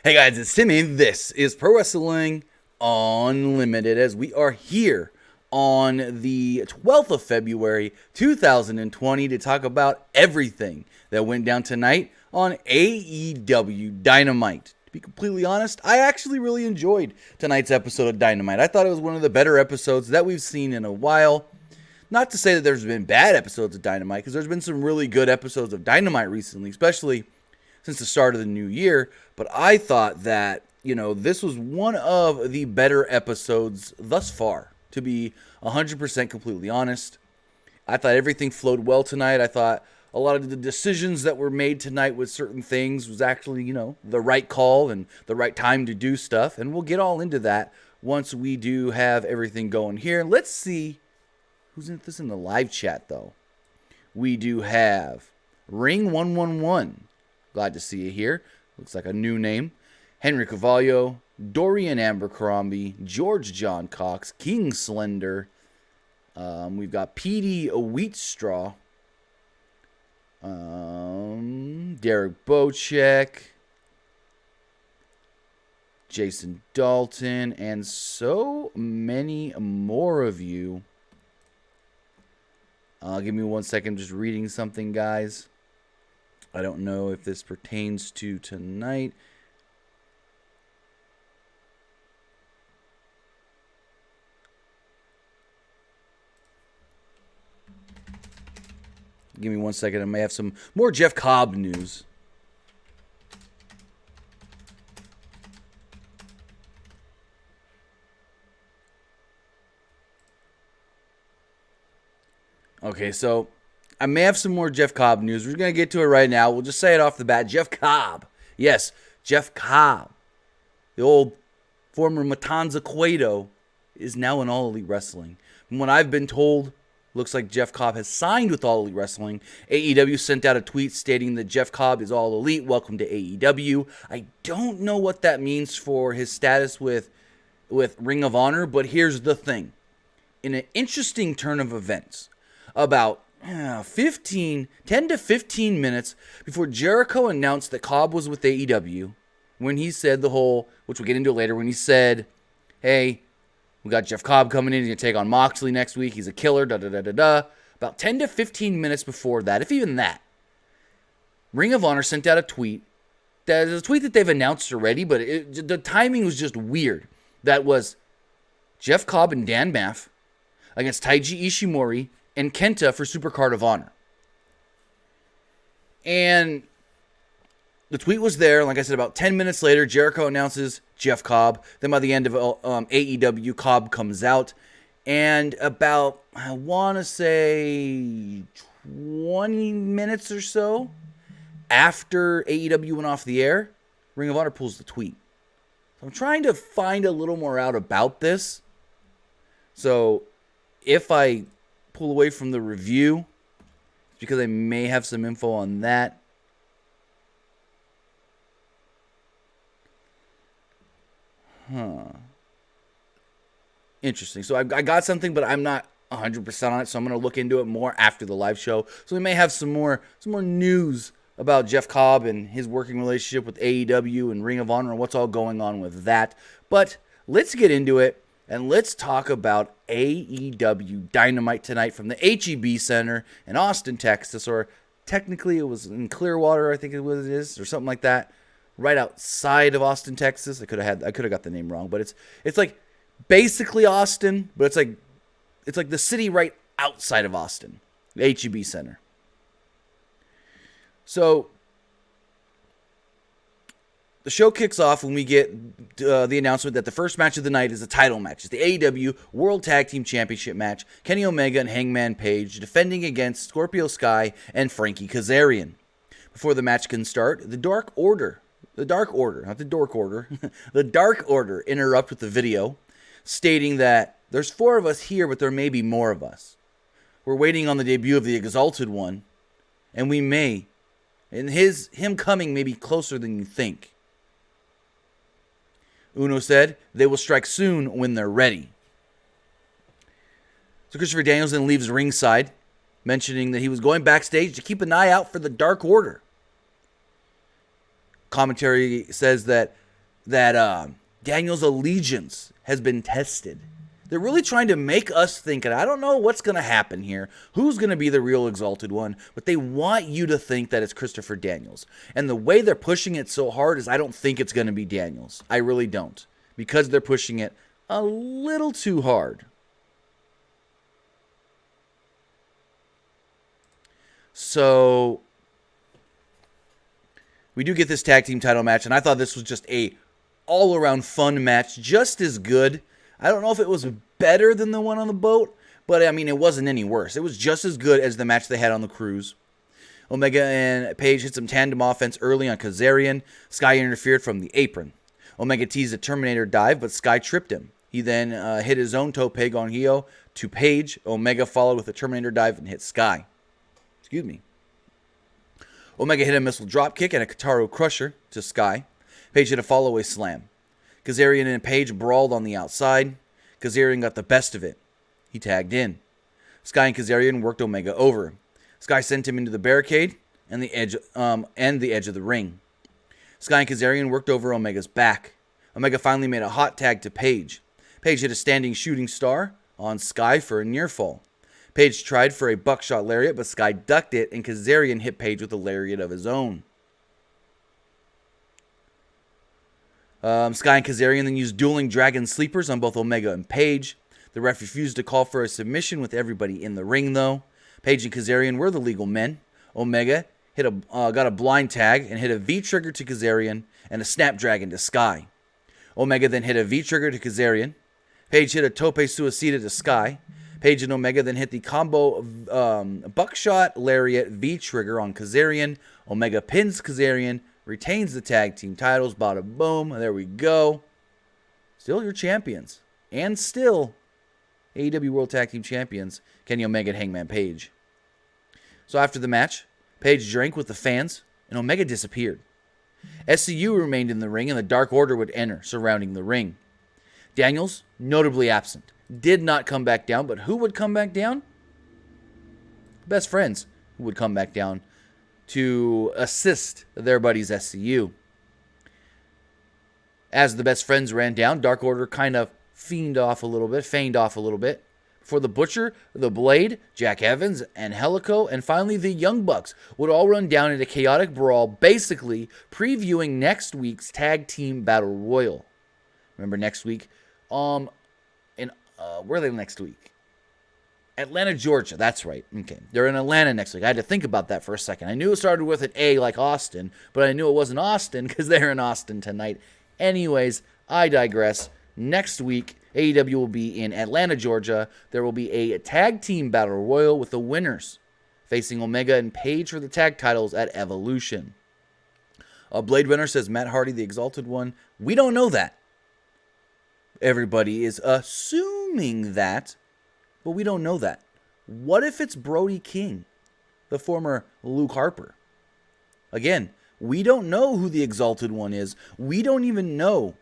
Hey guys, it's Timmy. This is Pro Wrestling Unlimited as we are here on the 12th of February 2020 to talk about everything that went down tonight on AEW Dynamite. To be completely honest, I actually really enjoyed tonight's episode of Dynamite. I thought it was one of the better episodes that we've seen in a while. Not to say that there's been bad episodes of Dynamite, because there's been some really good episodes of Dynamite recently, especially since the start of the new year, but I thought that, this was one of the better episodes thus far, to be 100% completely honest. I thought everything flowed well tonight. I thought a lot of the decisions that were made tonight with certain things was actually, the right call and the right time to do stuff, and we'll get all into that once we do have everything going here. Let's see who's in this in the live chat, though. We do have Ring111. Glad to see you here. Looks like a new name. Henry Cavallo, Dorian Abercrombie, George John Cox, King Slender. We've got PD Wheatstraw. Derek Bocek. Jason Dalton. And so many more of you. Give me 1 second. I'm just reading something, guys. I don't know if this pertains to tonight. Give me 1 second. I may have some more Jeff Cobb news. Okay, so I may have some more Jeff Cobb news. We're going to get to it right now. We'll just say it off the bat. Jeff Cobb. Yes, Jeff Cobb. The old former Matanza Cueto is now in All Elite Wrestling. From what I've been told, looks like Jeff Cobb has signed with All Elite Wrestling. AEW sent out a tweet stating that Jeff Cobb is All Elite. Welcome to AEW. I don't know what that means for his status with Ring of Honor, but here's the thing. In an interesting turn of events, about 10 to 15 minutes before Jericho announced that Cobb was with AEW, when he said the whole, which we'll get into later, when he said, hey, we got Jeff Cobb coming in, he's going to take on Moxley next week, he's a killer, da-da-da-da-da. About 10 to 15 minutes before that, if even that, Ring of Honor sent out a tweet. That is a tweet that they've announced already, but the timing was just weird. That was Jeff Cobb and Dan Maff against Taiji Ishimori and Kenta for Supercard of Honor. And the tweet was there. Like I said, about 10 minutes later, Jericho announces Jeff Cobb. Then by the end of AEW, Cobb comes out. And about, I want to say, 20 minutes or so after AEW went off the air, Ring of Honor pulls the tweet. So I'm trying to find a little more out about this. So if I pull away from the review, it's because I may have some info on that. Interesting. So I got something, but I'm not 100% on it, so I'm going to look into it more after the live show. So we may have some more news about Jeff Cobb and his working relationship with AEW and Ring of Honor and what's all going on with that. But let's get into it. And let's talk about AEW Dynamite tonight from the HEB Center in Austin, Texas, or technically it was in Clearwater, I think it is, or something like that, right outside of Austin, Texas. I could have got the name wrong, but it's like basically Austin, but it's like the city right outside of Austin, the HEB Center. So the show kicks off when we get the announcement that the first match of the night is a title match. It's the AEW World Tag Team Championship match. Kenny Omega and Hangman Page defending against Scorpio Sky and Frankie Kazarian. Before the match can start, the Dark Order interrupt with the video, stating that there's 4 of us here, but there may be more of us. We're waiting on the debut of the Exalted One, and him coming may be closer than you think. Uno said, they will strike soon when they're ready. So Christopher Daniels then leaves ringside, mentioning that he was going backstage to keep an eye out for the Dark Order. Commentary says that that Daniel's allegiance has been tested. They're really trying to make us think, and I don't know what's going to happen here, who's going to be the real Exalted One, but they want you to think that it's Christopher Daniels. And the way they're pushing it so hard is I don't think it's going to be Daniels. I really don't. Because they're pushing it a little too hard. So we do get this tag team title match, and I thought this was just a all-around fun match, just as good. I don't know if it was better than the one on the boat, but I mean, it wasn't any worse. It was just as good as the match they had on the cruise. Omega and Page hit some tandem offense early on Kazarian. Sky interfered from the apron. Omega teased a Terminator dive, but Sky tripped him. He then hit his own tope on Hio to Page. Omega followed with a Terminator dive and hit Sky. Excuse me. Omega hit a missile dropkick and a Kotaro Crusher to Sky. Page hit a follow-away slam. Kazarian and Page brawled on the outside. Kazarian got the best of it. He tagged in. Sky and Kazarian worked Omega over. Sky sent him into the barricade and the edge of the ring. Sky and Kazarian worked over Omega's back. Omega finally made a hot tag to Page. Page hit a standing shooting star on Sky for a near fall. Page tried for a buckshot lariat, but Sky ducked it, and Kazarian hit Page with a lariat of his own. Sky and Kazarian then used dueling dragon sleepers on both Omega and Page. The ref refused to call for a submission with everybody in the ring, though. Page and Kazarian were the legal men. Omega got a blind tag and hit a V-trigger to Kazarian and a snapdragon to Sky. Omega then hit a V-trigger to Kazarian. Page hit a tope suicida to Sky. Page and Omega then hit the combo buckshot lariat V-trigger on Kazarian. Omega pins Kazarian, retains the tag team titles. Bada boom. There we go. Still your champions. And still AEW World Tag Team Champions, Kenny Omega and Hangman Page. So after the match, Page drank with the fans, and Omega disappeared. SCU remained in the ring, and the Dark Order would enter, surrounding the ring. Daniels, notably absent, did not come back down, but who would come back down? Best friends who would come back down to assist their buddies SCU. As the best friends ran down, Dark Order kind of feigned off a little bit. For the Butcher, the Blade, Jack Evans, and Helico, and finally the Young Bucks would all run down in a chaotic brawl, basically previewing next week's Tag Team Battle Royal. Remember next week? Where are they next week? Atlanta, Georgia. That's right. Okay. They're in Atlanta next week. I had to think about that for a second. I knew it started with an A like Austin, but I knew it wasn't Austin because they're in Austin tonight. Anyways, I digress. Next week, AEW will be in Atlanta, Georgia. There will be a tag team battle royal with the winners facing Omega and Page for the tag titles at Evolution. Blade Runner says Matt Hardy, the Exalted One. We don't know that. Everybody is assuming that, but we don't know that. What if it's Brody King, the former Luke Harper? Again, we don't know who the Exalted One is. We don't even know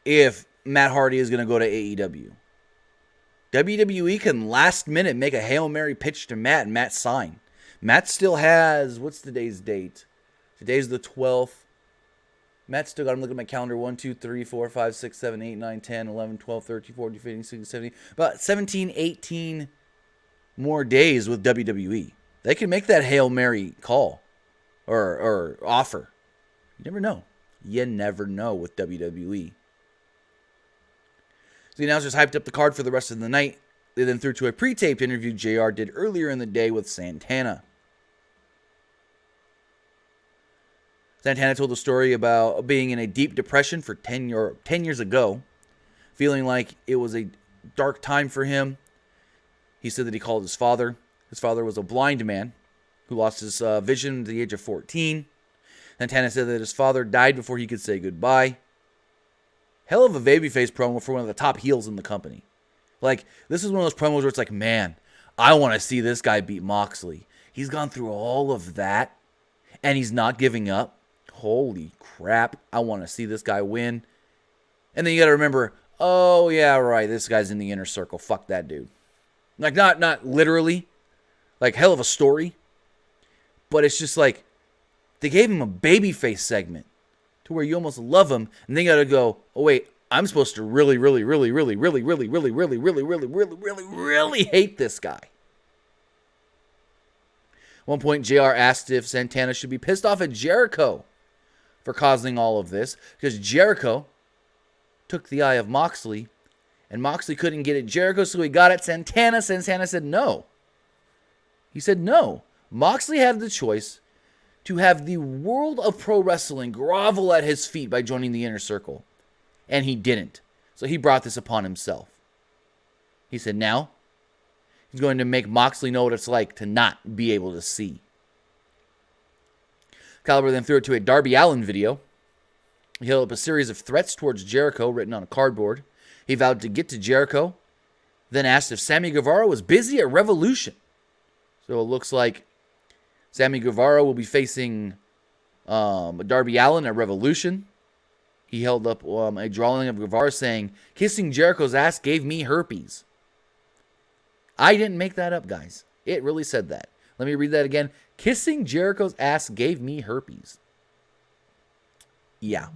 if Matt Hardy is going to go to AEW. WWE can last minute make a Hail Mary pitch to Matt and Matt sign. Matt still has, what's today's date? Today's the 12th. Matt still got, I'm looking at my calendar, 1, 2, 3, 4, 5, 6, 7, 8, 9, 10, 11, 12, 13, 14, 15, 16, 17, about 17, 18 more days with WWE. They can make that Hail Mary call or offer. You never know. You never know with WWE. So the announcers hyped up the card for the rest of the night. They then threw to a pre-taped interview JR did earlier in the day with Santana. Santana told a story about being in a deep depression for 10 years ago, feeling like it was a dark time for him. He said that he called his father. His father was a blind man who lost his vision at the age of 14. Santana said that his father died before he could say goodbye. Hell of a babyface promo for one of the top heels in the company. Like, this is one of those promos where it's like, man, I want to see this guy beat Moxley. He's gone through all of that, and he's not giving up. Holy crap, I want to see this guy win. And then you got to remember, oh, yeah, right, this guy's in the inner circle. Fuck that dude. Like, not literally. Like, hell of a story. But it's just like, they gave him a babyface segment to to where you almost love him, and then you gotta go, oh wait, I'm supposed to really hate this guy. At one point, JR asked if Santana should be pissed off at Jericho for causing all of this, because Jericho took the eye of Moxley, and Moxley couldn't get at Jericho, so he got at Santana. Santana said no. He said no. Moxley had the choice to have the world of pro wrestling grovel at his feet by joining the Inner Circle, and he didn't. So he brought this upon himself. He said now he's going to make Moxley know what it's like to not be able to see. Caliber then threw it to a Darby Allin video. He held up a series of threats towards Jericho written on a cardboard. He vowed to get to Jericho, then asked if Sammy Guevara was busy at Revolution. So it looks like Sammy Guevara will be facing Darby Allin at Revolution. He held up a drawing of Guevara saying, "Kissing Jericho's ass gave me herpes." I didn't make that up, guys. It really said that. Let me read that again. "Kissing Jericho's ass gave me herpes." Yeah.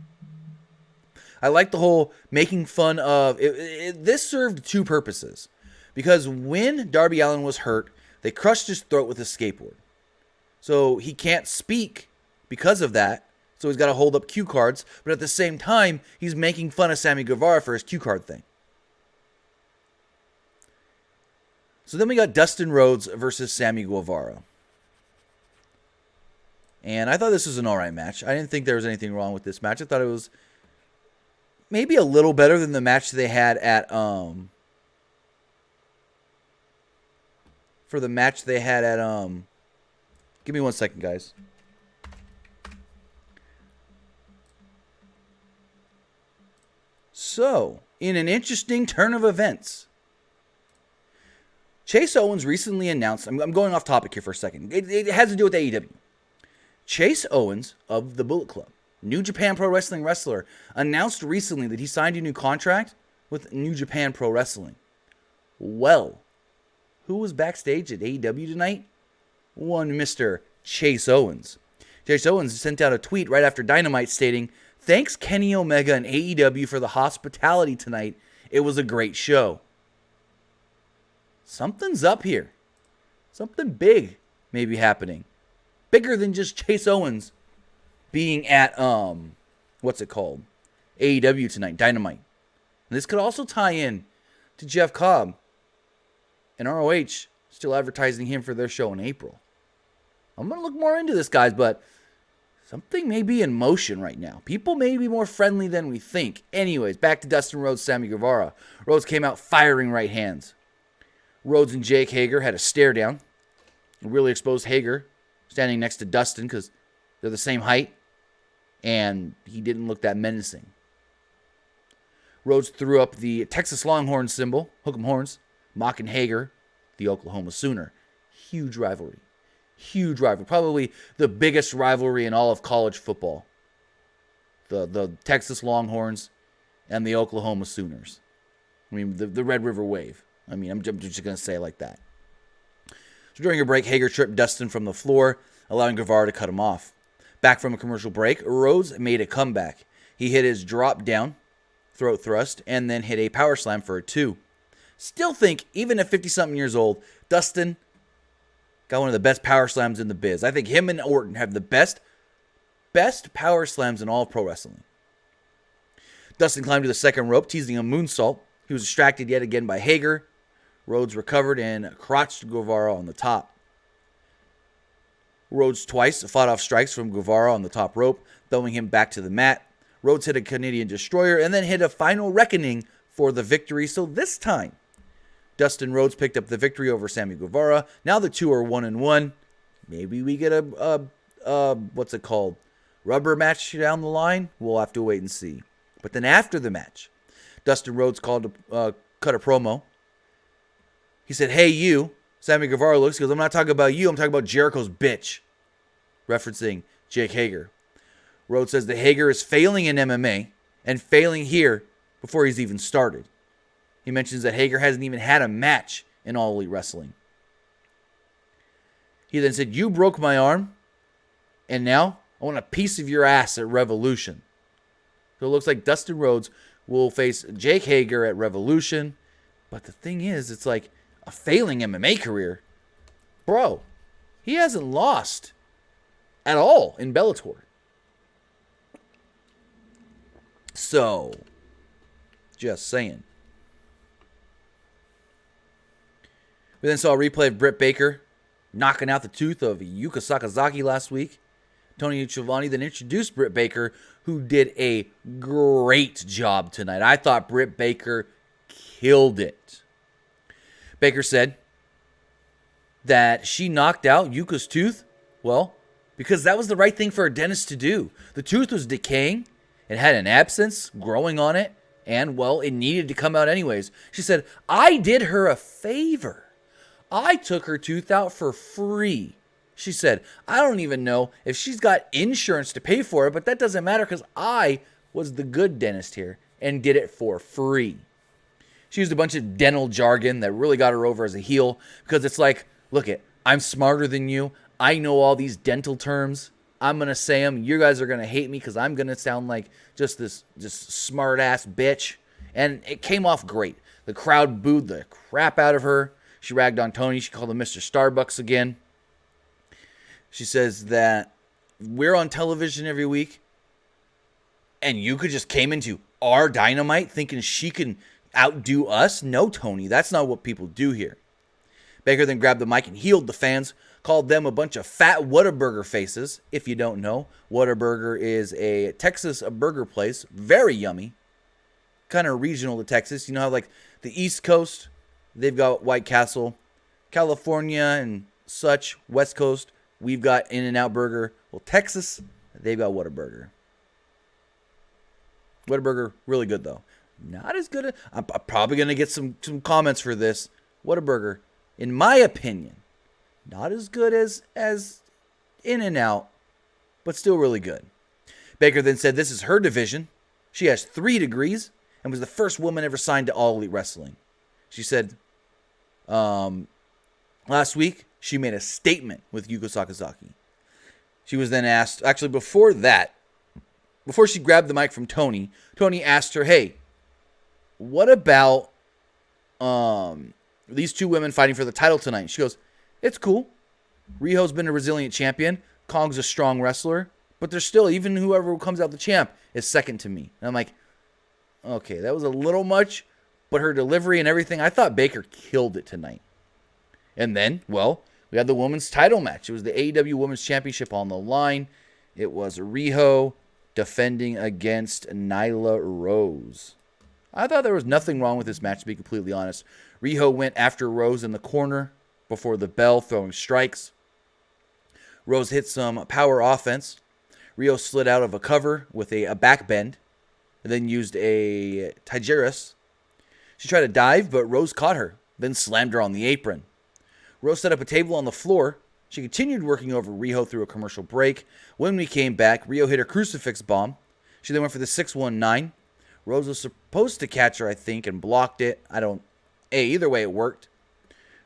I like the whole making fun of... This served two purposes. Because when Darby Allin was hurt, they crushed his throat with a skateboard. So he can't speak because of that. So he's got to hold up cue cards. But at the same time, he's making fun of Sammy Guevara for his cue card thing. So then we got Dustin Rhodes versus Sammy Guevara. And I thought this was an alright match. I didn't think there was anything wrong with this match. I thought it was maybe a little better than the match they had at give me 1 second, guys. So, in an interesting turn of events, Chase Owens recently announced, I'm going off topic here for a second. It has to do with AEW. Chase Owens of the Bullet Club, New Japan Pro Wrestling wrestler, announced recently that he signed a new contract with New Japan Pro Wrestling. Well, who was backstage at AEW tonight? One Mr. Chase Owens. Chase Owens sent out a tweet right after Dynamite stating, "Thanks Kenny Omega and AEW for the hospitality tonight. It was a great show." Something's up here. Something big may be happening. Bigger than just Chase Owens being at, AEW tonight, Dynamite. And this could also tie in to Jeff Cobb and ROH still advertising him for their show in April. I'm going to look more into this, guys, but something may be in motion right now. People may be more friendly than we think. Anyways, back to Dustin Rhodes, Sammy Guevara. Rhodes came out firing right hands. Rhodes and Jake Hager had a stare down. It really exposed Hager standing next to Dustin because they're the same height, and he didn't look that menacing. Rhodes threw up the Texas Longhorn symbol, hook 'em horns, mocking Hager, the Oklahoma Sooner. Huge rivalry. Huge rivalry. Probably the biggest rivalry in all of college football. The Texas Longhorns and the Oklahoma Sooners. I mean, the Red River Wave. I mean, I'm just going to say it like that. So during a break, Hager tripped Dustin from the floor, allowing Guevara to cut him off. Back from a commercial break, Rhodes made a comeback. He hit his drop down, throat thrust, and then hit a power slam for a 2. Still think, even at 50-something years old, Dustin got one of the best power slams in the biz. I think him and Orton have the best power slams in all of pro wrestling. Dustin climbed to the second rope, teasing a moonsault. He was distracted yet again by Hager. Rhodes recovered and crotched Guevara on the top. Rhodes twice fought off strikes from Guevara on the top rope, throwing him back to the mat. Rhodes hit a Canadian Destroyer and then hit a final reckoning for the victory. So this time, Dustin Rhodes picked up the victory over Sammy Guevara. Now the two are 1-1. Maybe we get a rubber match down the line. We'll have to wait and see. But then after the match, Dustin Rhodes cut a promo. He said, "Hey, you." Sammy Guevara looks, he goes, "I'm not talking about you. I'm talking about Jericho's bitch." Referencing Jake Hager. Rhodes says that Hager is failing in MMA and failing here before he's even started. He mentions that Hager hasn't even had a match in All Elite Wrestling. He then said, "You broke my arm, and now I want a piece of your ass at Revolution." So it looks like Dustin Rhodes will face Jake Hager at Revolution. But the thing is, it's like a failing MMA career. Bro, he hasn't lost at all in Bellator. So, just saying. We then saw a replay of Britt Baker knocking out the tooth of Yuka Sakazaki last week. Tony Schiavone then introduced Britt Baker, who did a great job tonight. I thought Britt Baker killed it. Baker said that she knocked out Yuka's tooth, well, because that was the right thing for a dentist to do. The tooth was decaying, it had an abscess growing on it, and, well, it needed to come out anyways. She said, I did her a favor. I took her tooth out for free. She said, I don't even know if she's got insurance to pay for it, but that doesn't matter because I was the good dentist here and did it for free. She used a bunch of dental jargon that really got her over as a heel because it's like, look it, I'm smarter than you. I know all these dental terms. I'm going to say them. You guys are going to hate me because I'm going to sound like just smart ass bitch. And it came off great. The crowd booed the crap out of her. She ragged on Tony. She called him Mr. Starbucks again. She says that we're on television every week and Yuka just came into our Dynamite thinking she can outdo us. No, Tony, that's not what people do here. Baker then grabbed the mic and healed the fans, called them a bunch of fat Whataburger faces. If you don't know, Whataburger is a Texas burger place. Very yummy. Kind of regional to Texas. You know how like the East Coast, they've got White Castle. California and such, West Coast, we've got In-N-Out Burger. Well, Texas, they've got Whataburger. Whataburger, really good though. Not as good. I'm probably going to get some comments for this. Whataburger, in my opinion, not as good as In-N-Out, but still really good. Baker then said this is her division. She has 3 degrees and was the first woman ever signed to All Elite Wrestling. She said last week she made a statement with Yuka Sakazaki. She was then asked, actually before she grabbed the mic from Tony asked her, hey, what about these 2 women fighting for the title tonight? She goes, it's cool. Riho's been a resilient champion. Kong's a strong wrestler. But there's still, even whoever comes out the champ is second to me. And I'm like, okay, that was a little much. But her delivery and everything, I thought Baker killed it tonight. And then, well, we had the women's title match. It was the AEW Women's Championship on the line. It was Riho defending against Nyla Rose. I thought there was nothing wrong with this match, to be completely honest. Riho went after Rose in the corner before the bell, throwing strikes. Rose hit some power offense. Riho slid out of a cover with a back bend and then used a Tijeras. She tried to dive, but Rose caught her, then slammed her on the apron. Rose set up a table on the floor. She continued working over Riho through a commercial break. When we came back, Riho hit her crucifix bomb. She then went for the 619. Rose was supposed to catch her, I think, and blocked it. Either way, it worked.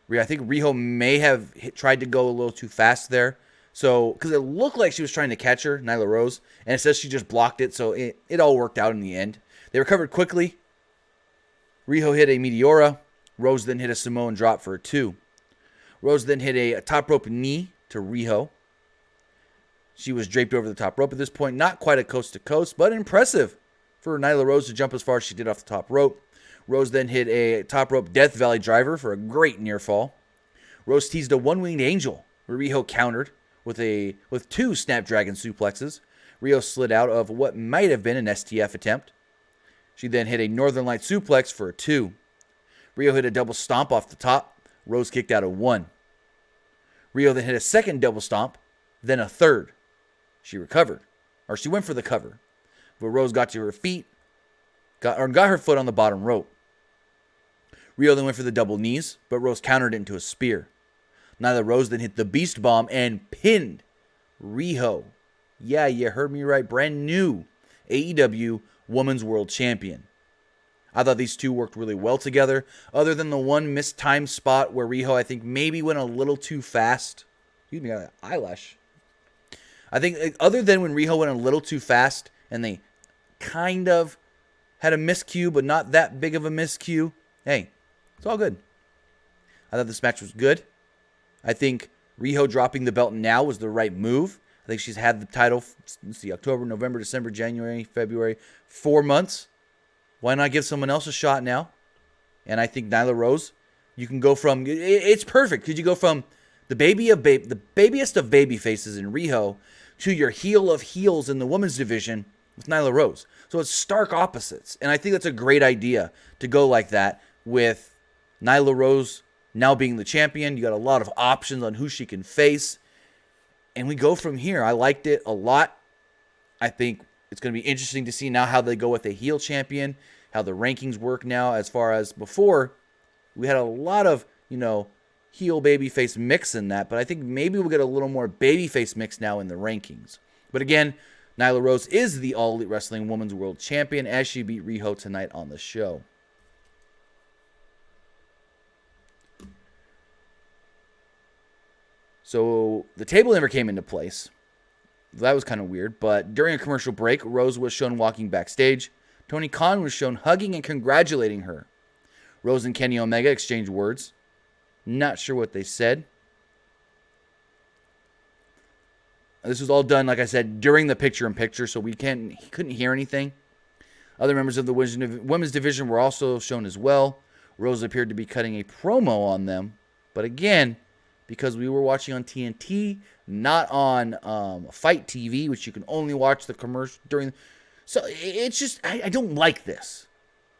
I think Riho may have tried to go a little too fast there. So, because it looked like she was trying to catch her, Nyla Rose, and it says she just blocked it, so it all worked out in the end. They recovered quickly. Riho hit a Meteora. Rose then hit a Samoan drop for a 2. Rose then hit a top rope knee to Riho. She was draped over the top rope at this point. Not quite a coast to coast, but impressive for Nyla Rose to jump as far as she did off the top rope. Rose then hit a top rope Death Valley driver for a great near fall. Rose teased a one-winged angel, where Riho countered with 2 Snapdragon suplexes. Riho slid out of what might have been an STF attempt. She then hit a Northern Light suplex for a 2. Riho hit a double stomp off the top. Rose kicked out a 1. Riho then hit a second double stomp, then a third. She recovered, or she went for the cover. But Rose got to her feet, got her foot on the bottom rope. Riho then went for the double knees, but Rose countered it into a spear. Nyla Rose then hit the Beast Bomb and pinned Riho. Yeah, you heard me right. Brand new AEW Women's World Champion. I thought these 2 worked really well together, other than the one mistimed spot where Riho, I think, maybe went a little too fast. Excuse me, I got an eyelash. I think, other than when Riho went a little too fast and they kind of had a miscue, but not that big of a miscue. Hey, it's all good. I thought this match was good. I think Riho dropping the belt now was the right move. I think she's had the title, let's see, October, November, December, January, February, 4 months. Why not give someone else a shot now? And I think Nyla Rose, you can go from, it's perfect. Could you go from the babiest of baby faces in Riho to your heel of heels in the women's division with Nyla Rose? So it's stark opposites. And I think that's a great idea to go like that with Nyla Rose now being the champion. You got a lot of options on who she can face. And we go from here. I liked it a lot. I think it's going to be interesting to see now how they go with a heel champion, how the rankings work now, as far as before. We had a lot of, heel babyface mix in that, but I think maybe we'll get a little more babyface mix now in the rankings. But again, Nyla Rose is the All Elite Wrestling Women's World Champion as she beat Riho tonight on the show. So the table never came into place. That was kind of weird, but during a commercial break, Rose was shown walking backstage. Tony Khan was shown hugging and congratulating her. Rose and Kenny Omega exchanged words. Not sure what they said. This was all done, like I said, during the picture-in-picture, so he couldn't hear anything. Other members of the women's division were also shown as well. Rose appeared to be cutting a promo on them, but again, because we were watching on TNT, not on Fight TV, which you can only watch the commercial during. So it's just, I don't like this.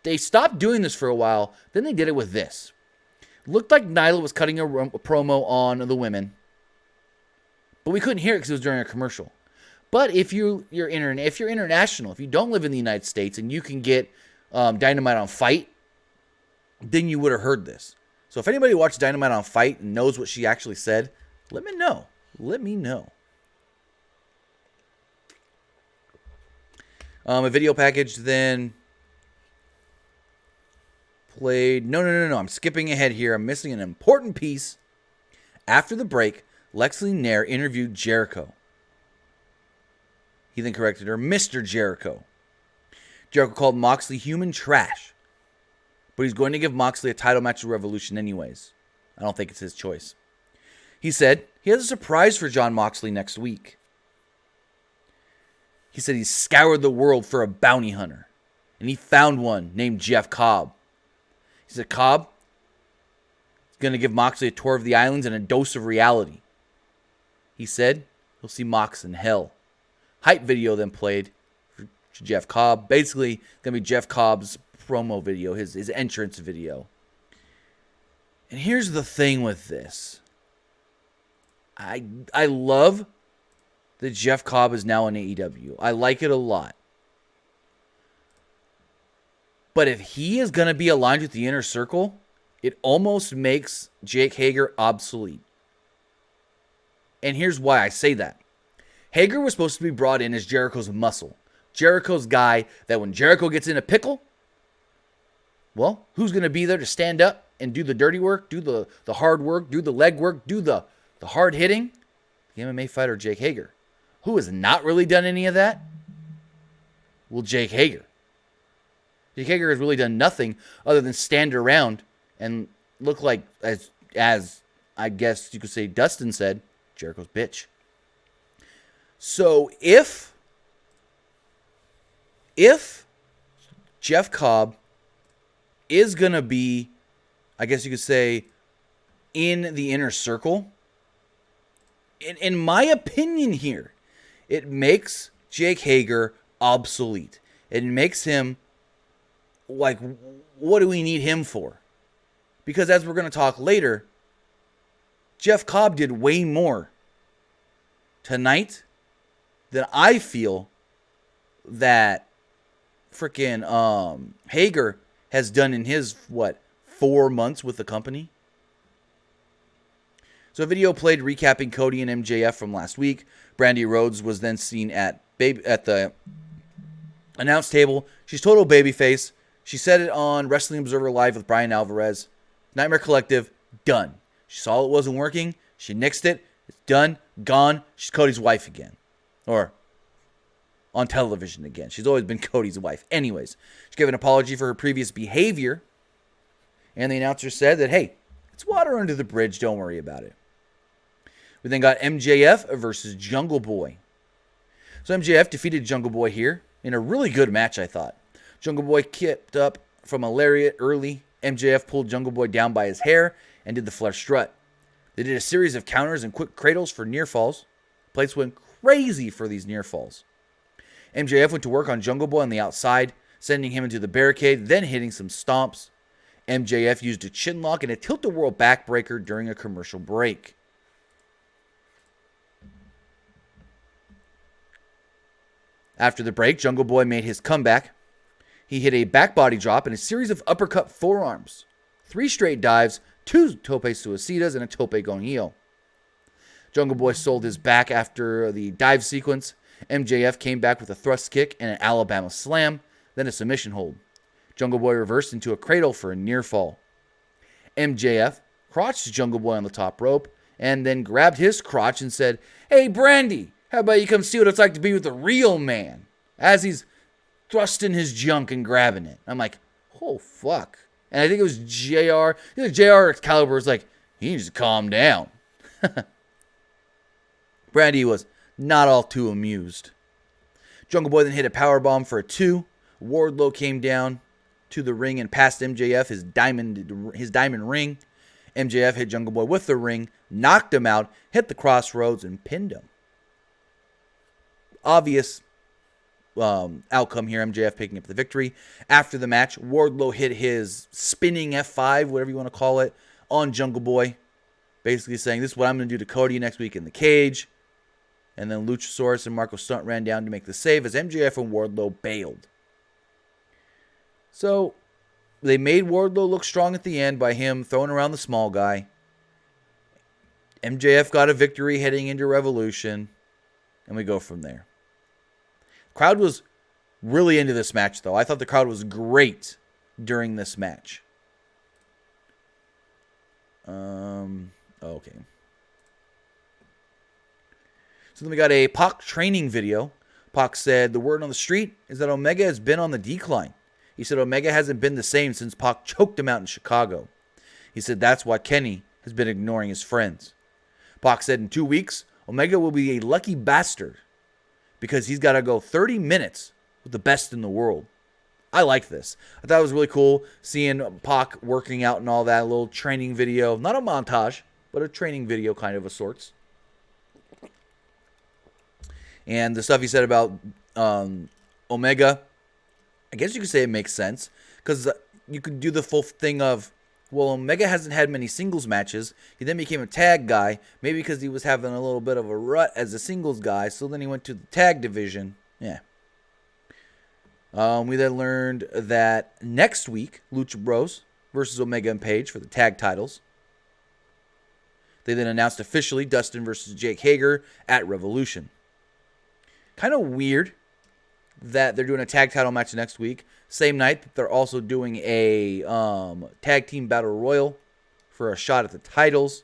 They stopped doing this for a while, then they did it with this. Looked like Nyla was cutting a promo on the women, but we couldn't hear it because it was during a commercial. But if you're international, if you don't live in the United States and you can get Dynamite on Fight, then you would have heard this. So if anybody watched Dynamite on Fight and knows what she actually said, let me know. Let me know. A video package then played. No. I'm skipping ahead here. I'm missing an important piece. After the break, Lexi Nair interviewed Jericho. He then corrected her, Mr. Jericho. Jericho called Moxley human trash, but he's going to give Moxley a title match at Revolution anyways. I don't think it's his choice. He said he has a surprise for Jon Moxley next week. He said he scoured the world for a bounty hunter, and he found one named Jeff Cobb. He said Cobb is going to give Moxley a tour of the islands and a dose of reality. He said he'll see Mox in hell. Hype video then played for Jeff Cobb. Basically, going to be Jeff Cobb's promo video, his entrance video. And here's the thing with this. I love that Jeff Cobb is now in AEW. I like it a lot. But if he is going to be aligned with the Inner Circle, it almost makes Jake Hager obsolete. And here's why I say that. Hager was supposed to be brought in as Jericho's muscle. Jericho's guy that when Jericho gets in a pickle, well, who's going to be there to stand up and do the dirty work, do the hard work, do the leg work, do the hard hitting? The MMA fighter Jake Hager. Who has not really done any of that? Well, Jake Hager. Jake Hager has really done nothing other than stand around and look like, as I guess you could say Dustin said, Jericho's bitch. So if Jeff Cobb is going to be, I guess you could say, in the Inner Circle, in my opinion here, it makes Jake Hager obsolete. It makes him, like, what do we need him for? Because as we're going to talk later, Jeff Cobb did way more tonight than I feel that freaking Hager has done in his, 4 months with the company? So a video played recapping Cody and MJF from last week. Brandy Rhodes was then seen at the announce table. She's total babyface. She said it on Wrestling Observer Live with Brian Alvarez. Nightmare Collective, done. She saw it wasn't working. She nixed it. It's done. Gone. She's Cody's wife again. Or on television again. She's always been Cody's wife. Anyways, she gave an apology for her previous behavior. And the announcer said that, hey, it's water under the bridge. Don't worry about it. We then got MJF versus Jungle Boy. So MJF defeated Jungle Boy here in a really good match, I thought. Jungle Boy kept up from a lariat early. MJF pulled Jungle Boy down by his hair and did the flush strut. They did a series of counters and quick cradles for near falls. Place went crazy for these near falls. MJF went to work on Jungle Boy on the outside, sending him into the barricade, then hitting some stomps. MJF used a chin lock and a tilt-a-whirl backbreaker during a commercial break. After the break, Jungle Boy made his comeback. He hit a back body drop and a series of uppercut forearms, 3 straight dives, 2 tope suicidas, and a tope con heel. Jungle Boy sold his back after the dive sequence. MJF came back with a thrust kick and an Alabama slam, then a submission hold. Jungle Boy reversed into a cradle for a near fall. MJF crotched Jungle Boy on the top rope and then grabbed his crotch and said, "Hey, Brandy, how about you come see what it's like to be with a real man?" As he's thrusting his junk and grabbing it. I'm like, oh, fuck. And I think it was JR. JR Excalibur was like, he needs to calm down. Brandy was not all too amused. Jungle Boy then hit a powerbomb for a 2. Wardlow came down to the ring and passed MJF his diamond ring. MJF hit Jungle Boy with the ring, knocked him out, hit the crossroads, and pinned him. Obvious outcome here, MJF picking up the victory. After the match, Wardlow hit his spinning F5, whatever you want to call it, on Jungle Boy. Basically saying, this is what I'm going to do to Cody next week in the cage. And then Luchasaurus and Marco Stunt ran down to make the save as MJF and Wardlow bailed. So, they made Wardlow look strong at the end by him throwing around the small guy. MJF got a victory heading into Revolution. And we go from there. Crowd was really into this match, though. I thought the crowd was great during this match. Okay. So then we got a Pac training video. Pac said, the word on the street is that Omega has been on the decline. He said Omega hasn't been the same since Pac choked him out in Chicago. He said that's why Kenny has been ignoring his friends. Pac said in 2 weeks, Omega will be a lucky bastard because he's got to go 30 minutes with the best in the world. I like this. I thought it was really cool seeing Pac working out and all that, a little training video. Not a montage, but a training video kind of sorts. And the stuff he said about Omega, I guess you could say it makes sense. Because you could do the full thing of, well, Omega hasn't had many singles matches. He then became a tag guy, maybe because he was having a little bit of a rut as a singles guy. So then he went to the tag division. Yeah. We then learned that next week, Lucha Bros versus Omega and Page for the tag titles. They then announced officially Dustin versus Jake Hager at Revolution. Kind of weird that they're doing a tag title match next week. Same night that they're also doing a tag team battle royal for a shot at the titles.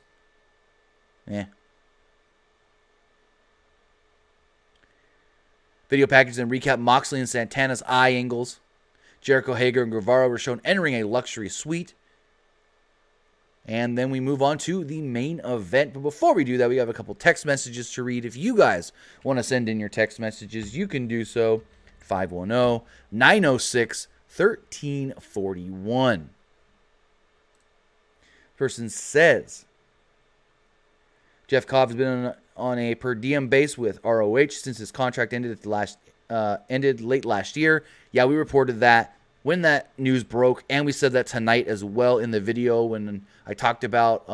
Yeah. Video package and recap Moxley and Santana's eye angles. Jericho, Hager, and Guevara were shown entering a luxury suite. And then we move on to the main event. But before we do that, we have a couple text messages to read. If you guys want to send in your text messages, you can do so. 510-906-1341. Person says, Jeff Cobb has been on a per diem base with ROH since his contract ended late last year. Yeah, we reported that when that news broke, and we said that tonight as well in the video when I talked about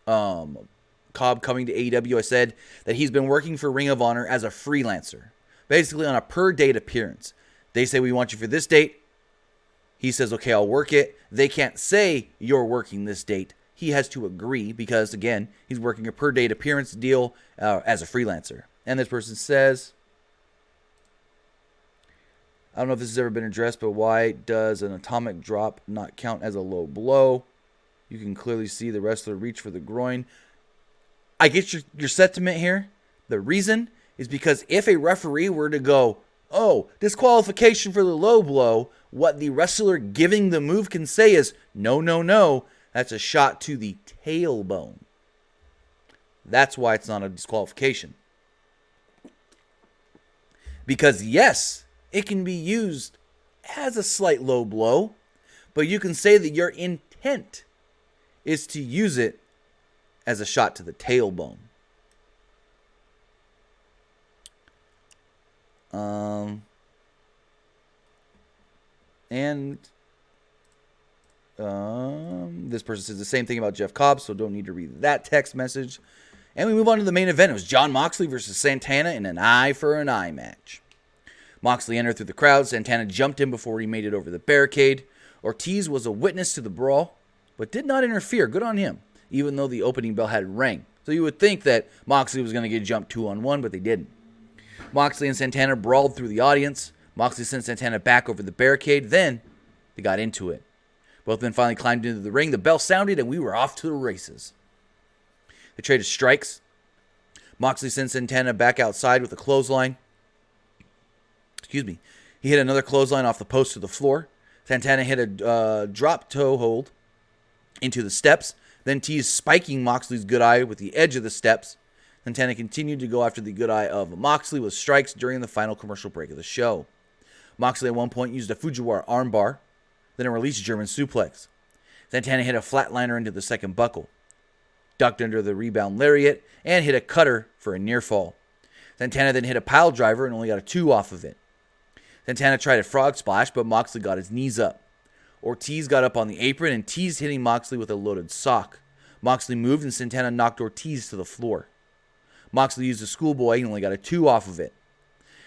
Cobb coming to AEW. I said that he's been working for Ring of Honor as a freelancer, basically on a per date appearance. They say, we want you for this date. He says, okay, I'll work it. They can't say you're working this date. He has to agree because, again, he's working a per date appearance deal as a freelancer. And this person says, I don't know if this has ever been addressed, but why does an atomic drop not count as a low blow? You can clearly see the wrestler reach for the groin. I get your sentiment here. The reason is because if a referee were to go, oh, disqualification for the low blow, what the wrestler giving the move can say is, no, no, no, that's a shot to the tailbone. That's why it's not a disqualification. Because yes, it can be used as a slight low blow, but you can say that your intent is to use it as a shot to the tailbone. This person says the same thing about Jeff Cobb, so don't need to read that text message. And we move on to the main event. It was Jon Moxley versus Santana in an eye for an eye match. Moxley entered through the crowd. Santana jumped in before he made it over the barricade. Ortiz was a witness to the brawl, but did not interfere. Good on him, even though the opening bell had rang. So you would think that Moxley was going to get jumped 2-on-1, but they didn't. Moxley and Santana brawled through the audience. Moxley sent Santana back over the barricade. Then they got into it. Both men finally climbed into the ring. The bell sounded, and we were off to the races. They traded strikes. Moxley sent Santana back outside with a clothesline. He hit another clothesline off the post to the floor. Santana hit a drop toe hold into the steps, then teased spiking Moxley's good eye with the edge of the steps. Santana continued to go after the good eye of Moxley with strikes during the final commercial break of the show. Moxley at one point used a Fujiwara armbar, then a released German suplex. Santana hit a flatliner into the second buckle, ducked under the rebound lariat, and hit a cutter for a near fall. Santana then hit a pile driver and only got a 2 off of it. Santana tried a frog splash, but Moxley got his knees up. Ortiz got up on the apron and teased hitting Moxley with a loaded sock. Moxley moved and Santana knocked Ortiz to the floor. Moxley used a schoolboy and only got a 2 off of it.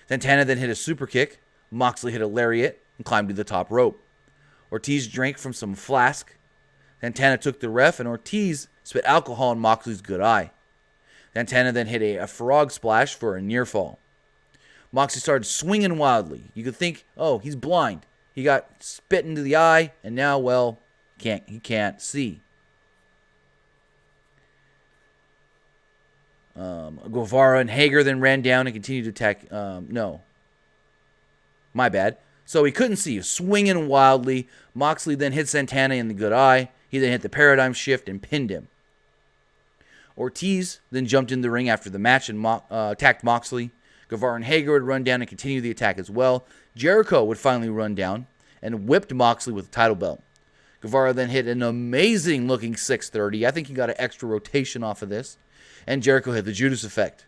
Santana then hit a super kick. Moxley hit a lariat and climbed to the top rope. Ortiz drank from some flask. Santana took the ref and Ortiz spit alcohol in Moxley's good eye. Santana then hit a frog splash for a near fall. Moxley started swinging wildly. You could think, oh, he's blind. He got spit into the eye, and now, well, he can't see. Guevara and Hager then ran down and continued to attack. No. My bad. So he couldn't see. He was swinging wildly. Moxley then hit Santana in the good eye. He then hit the paradigm shift and pinned him. Ortiz then jumped in the ring after the match and attacked Moxley. Guevara and Hager would run down and continue the attack as well. Jericho would finally run down and whipped Moxley with the title belt. Guevara then hit an amazing looking 630. I think he got an extra rotation off of this. And Jericho hit the Judas effect.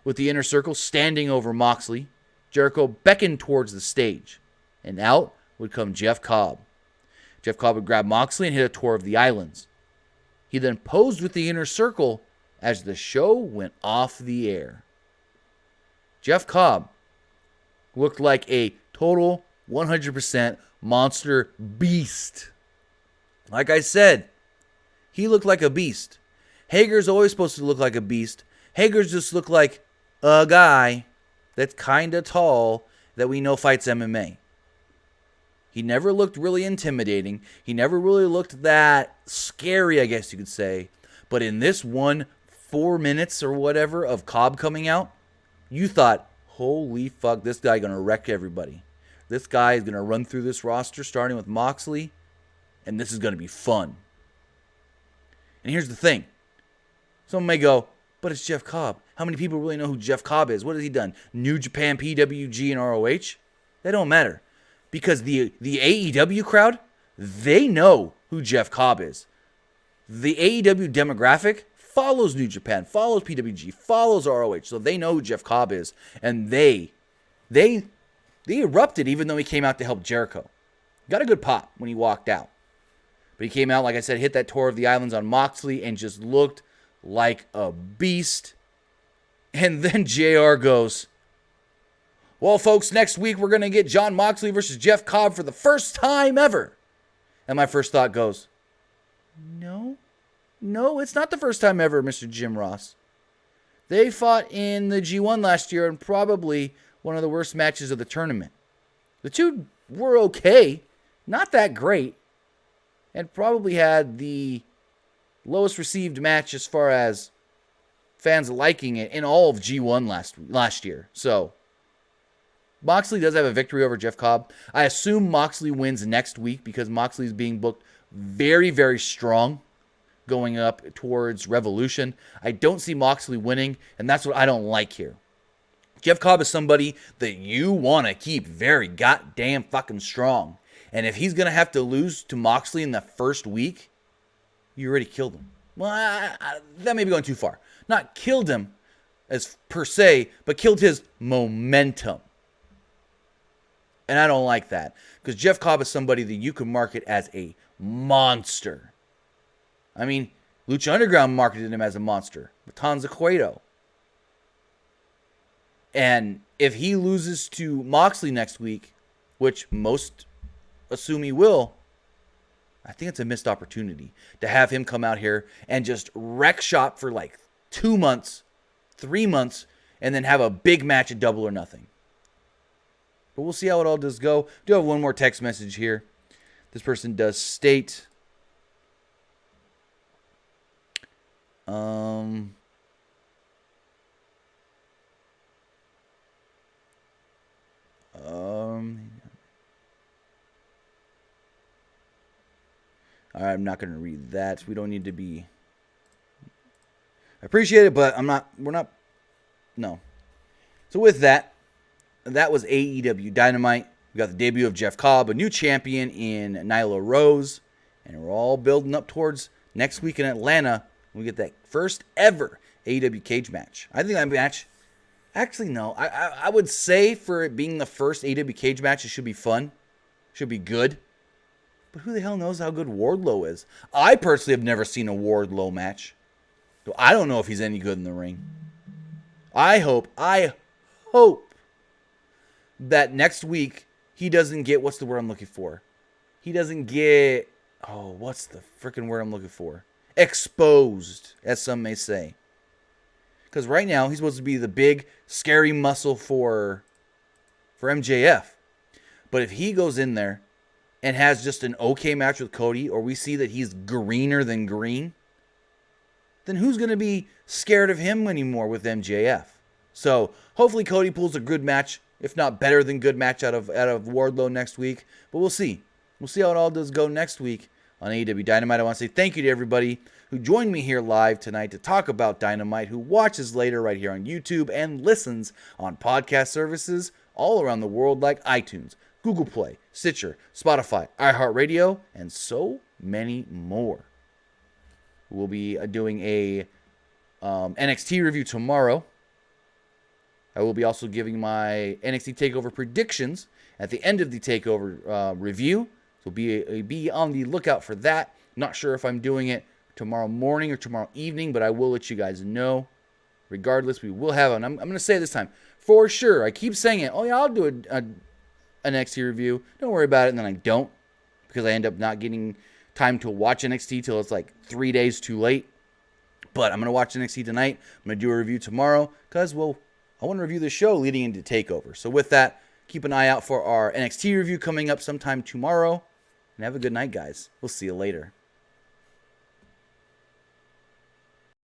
With the inner circle standing over Moxley, Jericho beckoned towards the stage. And out would come Jeff Cobb. Jeff Cobb would grab Moxley and hit a tour of the islands. He then posed with the inner circle as the show went off the air. Jeff Cobb looked like a total 100% monster beast. Like I said, he looked like a beast. Hager's always supposed to look like a beast. Hager's just looked like a guy that's kind of tall that we know fights MMA. He never looked really intimidating. He never really looked that scary, I guess you could say. But in this 4 minutes or whatever of Cobb coming out, you thought, holy fuck, this guy gonna wreck everybody. This guy is gonna run through this roster starting with Moxley, and this is gonna be fun. And here's the thing. Someone may go, but it's Jeff Cobb. How many people really know who Jeff Cobb is? What has he done? New Japan, PWG, and ROH? They don't matter. Because the AEW crowd, they know who Jeff Cobb is. The AEW demographic follows New Japan, follows PWG, follows ROH. So they know who Jeff Cobb is. And they erupted even though he came out to help Jericho. Got a good pop when he walked out. But he came out, like I said, hit that tour of the islands on Moxley and just looked like a beast. And then JR goes, well, folks, next week we're going to get Jon Moxley versus Jeff Cobb for the first time ever. And my first thought goes, no, it's not the first time ever, Mr. Jim Ross. They fought in the G1 last year and probably one of the worst matches of the tournament. The two were okay, not that great, and probably had the lowest received match as far as fans liking it in all of G1 last year. So Moxley does have a victory over Jeff Cobb. I assume Moxley wins next week because Moxley is being booked very, very strong going up towards Revolution. I don't see Moxley winning, and that's what I don't like here. Jeff Cobb is somebody that you want to keep very goddamn fucking strong. And if he's going to have to lose to Moxley in the first week, you already killed him. Well, that may be going too far. Not killed him as per se, but killed his momentum. And I don't like that. Because Jeff Cobb is somebody that you can market as a monster. I mean, Lucha Underground marketed him as a monster. With Tanza Cueto. And if he loses to Moxley next week, which most assume he will, I think it's a missed opportunity to have him come out here and just wreck shop for like 2 months, 3 months, and then have a big match at Double or Nothing. But we'll see how it all does go. Do have one more text message here. This person does state, all right, I'm not going to read that. We don't need to be. I appreciate it, but no. So with that was AEW Dynamite. We got the debut of Jeff Cobb, a new champion in Nyla Rose, and we're all building up towards next week in Atlanta. We get that first ever AEW cage match. I think that match, actually no, I would say for it being the first AEW cage match, it should be fun, should be good. But who the hell knows how good Wardlow is? I personally have never seen a Wardlow match. So I don't know if he's any good in the ring. I hope that next week he doesn't get, what's the word I'm looking for? He doesn't get, what's the freaking word I'm looking for? Exposed, as some may say. Because right now he's supposed to be the big, scary muscle for MJF. But if he goes in there and has just an okay match with Cody, or we see that he's greener than green, then who's going to be scared of him anymore with MJF? So hopefully Cody pulls a good match, if not better than good match out of Wardlow next week. But we'll see. We'll see how it all does go next week on AEW Dynamite. I want to say thank you to everybody who joined me here live tonight to talk about Dynamite, who watches later right here on YouTube and listens on podcast services all around the world like iTunes, Google Play, Stitcher, Spotify, iHeartRadio, and so many more. We'll be doing a NXT review tomorrow. I will be also giving my NXT TakeOver predictions at the end of the TakeOver review. So be on the lookout for that. Not sure if I'm doing it tomorrow morning or tomorrow evening, but I will let you guys know. Regardless, we will have one. I'm going to say it this time for sure. I keep saying it. Oh yeah, I'll do an NXT review. Don't worry about it, and then I don't, because I end up not getting time to watch NXT till it's like 3 days too late. But I'm going to watch NXT tonight. I'm going to do a review tomorrow because, well, I want to review the show leading into TakeOver. So with that, keep an eye out for our NXT review coming up sometime tomorrow. And have a good night, guys. We'll see you later.